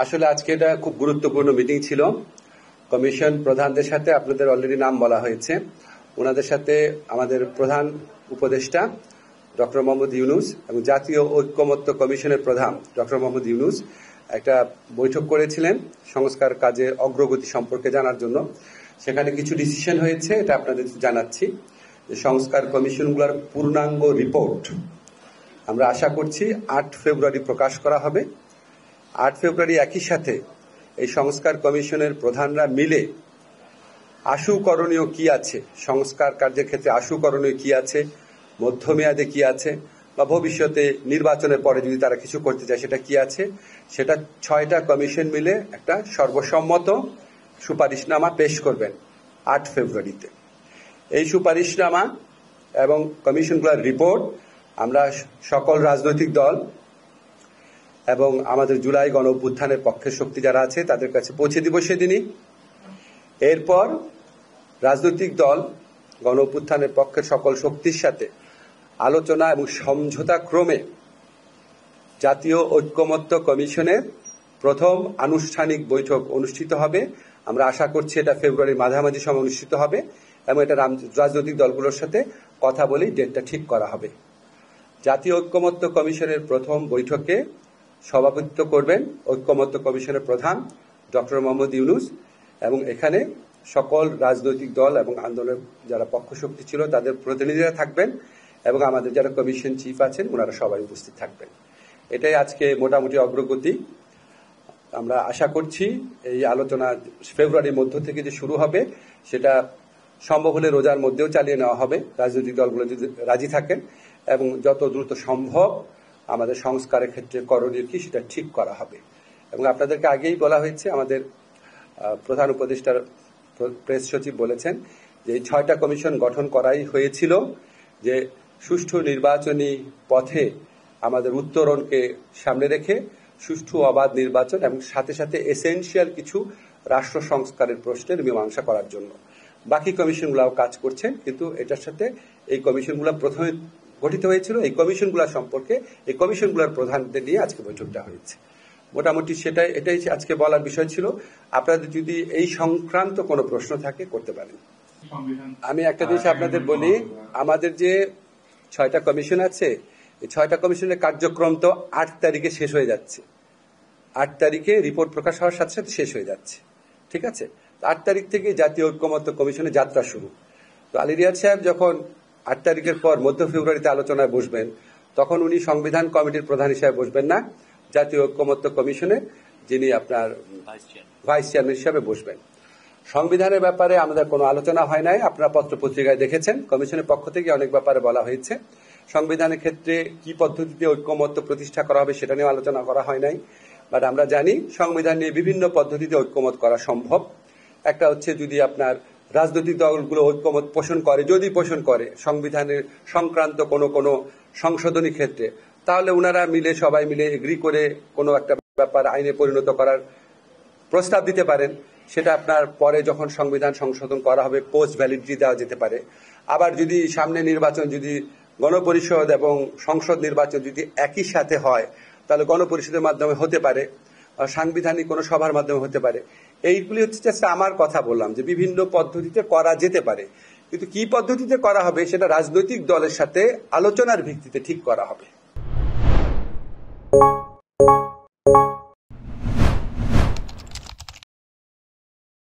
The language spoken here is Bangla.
আসলে আজকে এটা খুব গুরুত্বপূর্ণ মিটিং ছিল। কমিশন প্রধানদের সাথে আপনাদের অলরেডি নাম বলা হয়েছে, ওনাদের সাথে আমাদের প্রধান উপদেষ্টা ডক্টর মোহাম্মদ ইউনূস এবং জাতীয় ঐক্যমত্য কমিশনের প্রধান ডক্টর মোহাম্মদ ইউনূস একটা বৈঠক করেছিলেন সংস্কার কাজের অগ্রগতি সম্পর্কে জানার জন্য। সেখানে কিছু ডিসিশন হয়েছে, এটা আপনাদের জানাচ্ছি। যে সংস্কার কমিশনগুলোর পূর্ণাঙ্গ রিপোর্ট আমরা আশা করছি 8 ফেব্রুয়ারি প্রকাশ করা হবে। 8 ফেব্রুয়ারি একই সাথে এই সংস্কার কমিশনের প্রধানরা মিলে আশু করণীয় কি আছে, সংস্কার কার্যের ক্ষেত্রে আশু করণীয় কি আছে, মধ্যমেয়াদে কি আছে, বা ভবিষ্যতে নির্বাচনের পরে যদি তারা কিছু করতে চায় সেটা কি আছে, সেটা 6টা কমিশন মিলে একটা সর্বসম্মত সুপারিশনামা পেশ করবেন 8 ফেব্রুয়ারিতে। এই সুপারিশনামা এবং কমিশনগুলোর রিপোর্ট আমরা সকল রাজনৈতিক দল এবং আমাদের জুলাই গণ অভ্যুত্থানের পক্ষের শক্তি যারা আছে তাদের কাছে পৌঁছে দিব সেদিনই। এরপর রাজনৈতিক দল গণ অভ্যুত্থানের পক্ষের সকল শক্তির সাথে আলোচনা এবং সমঝোতা ক্রমে জাতীয় ঐক্যমত্য কমিশনের প্রথম আনুষ্ঠানিক বৈঠক অনুষ্ঠিত হবে। আমরা আশা করছি এটা ফেব্রুয়ারির মাঝামাঝি সময় অনুষ্ঠিত হবে এবং এটা রাজনৈতিক দলগুলোর সাথে কথা বলেই ডেটটা ঠিক করা হবে। জাতীয় ঐক্যমত্য কমিশনের প্রথম বৈঠকে সভাপতিত্ব করবেন ঐক্যমত্য কমিশনের প্রধান ডক্টর মোহাম্মদ ইউনূস এবং এখানে সকল রাজনৈতিক দল এবং আন্দোলনের যারা পক্ষশক্তি ছিল তাদের প্রতিনিধিরা থাকবেন এবং আমাদের যারা কমিশন চিফ আছেন ওনারা সবাই উপস্থিত থাকবেন। এটাই আজকে মোটামুটি অগ্রগতি। আমরা আশা করছি এই আলোচনা ফেব্রুয়ারির মধ্য থেকে যে শুরু হবে সেটা সম্ভব হলে রোজার মধ্যেও চালিয়ে নেওয়া হবে, রাজনৈতিক দলগুলো যদি রাজি থাকেন, এবং যত দ্রুত সম্ভব আমাদের সংস্কারের ক্ষেত্রে করণীয় কি সেটা ঠিক করা হবে। এবং আপনাদেরকে আগেই বলা হয়েছে, আমাদের প্রধান উপদেষ্টার প্রেস সচিব বলেছেন যে এই 6টা কমিশন গঠন করাই হয়েছিল যে সুষ্ঠু নির্বাচনী পথে আমাদের উত্তরণকে সামনে রেখে সুষ্ঠু অবাধ নির্বাচন এবং সাথে সাথে এসেনশিয়াল কিছু রাষ্ট্র সংস্কারের প্রশ্নের মীমাংসা করার জন্য। বাকি কমিশনগুলোও কাজ করছেন, কিন্তু এটার সাথে এই কমিশনগুলো প্রথমে গঠিত হয়েছিল। এই কমিশনগুলো সম্পর্কে এই কমিশনগুলোর প্রধানদের নিয়ে আজকে বৈঠকটা হয়েছে। মোটামুটি এটাই আজকে বলার বিষয় ছিল। আপনাদের যদি এই সংক্রান্ত কোনো প্রশ্ন থাকে করতে পারেন। আমি একটা জিনিস আপনাদের বলি, আমাদের যে 6টা কমিশন আছে এই 6টা কমিশনের কার্যক্রম তো 8 তারিখে শেষ হয়ে যাচ্ছে। 8 তারিখে রিপোর্ট প্রকাশ হওয়ার সাথে সাথে শেষ হয়ে যাচ্ছে, ঠিক আছে? 8 তারিখ থেকে জাতীয় ঐক্যমত্য কমিশনের যাত্রা শুরু। তো আলী রিয়াদ সাহেব যখন 8 তারিখের পর মধ্য ফেব্রুয়ারিতে আলোচনায় বসবেন তখন উনি সংবিধান কমিটির প্রধান হিসেবে বসবেন না, জাতীয় ঐক্যমত্য কমিশনের যিনি আপনার ভাইস চেয়ারম্যান হিসেবে বসবেন। সংবিধানের ব্যাপারে আমাদের কোনো আলোচনা হয় নাই, আপনারা পত্র পত্রিকায় দেখেছেন। কমিশনের পক্ষ থেকে অনেক ব্যাপারে বলা হয়েছে। সংবিধানের ক্ষেত্রে কি পদ্ধতিতে ঐক্যমত্য প্রতিষ্ঠা করা হবে সেটা নিয়ে আলোচনা করা হয় নাই, বাট আমরা জানি সংবিধান নিয়ে বিভিন্ন পদ্ধতিতে ঐক্যমত করা সম্ভব। একটা হচ্ছে যদি আপনার রাজনৈতিক দলগুলো ঐক্যমত পোষণ করে, যদি পোষণ করে সংবিধানের সংক্রান্ত কোনো সংশোধনী ক্ষেত্রে, তাহলে ওনারা মিলে সবাই মিলে এগ্রি করে কোনো একটা ব্যাপার আইনে পরিণত করার প্রস্তাব দিতে পারেন। সেটা আপনার পরে যখন সংবিধান সংশোধন করা হবে পোস্ট ভ্যালিডিটি দেওয়া যেতে পারে। আবার যদি সামনে নির্বাচন যদি গণপরিষদ এবং সংসদ নির্বাচন যদি একই সাথে হয় তাহলে গণপরিষদের মাধ্যমে হতে পারে, সাংবিধানিক কোনো সভার মাধ্যমে হতে পারে। এইগুলি হচ্ছে আমার কথা বললাম যে বিভিন্ন পদ্ধতিতে করা যেতে পারে, কিন্তু কি পদ্ধতিতে করা হবে সেটা রাজনৈতিক দলের সাথে আলোচনার ভিত্তিতে ঠিক করা হবে।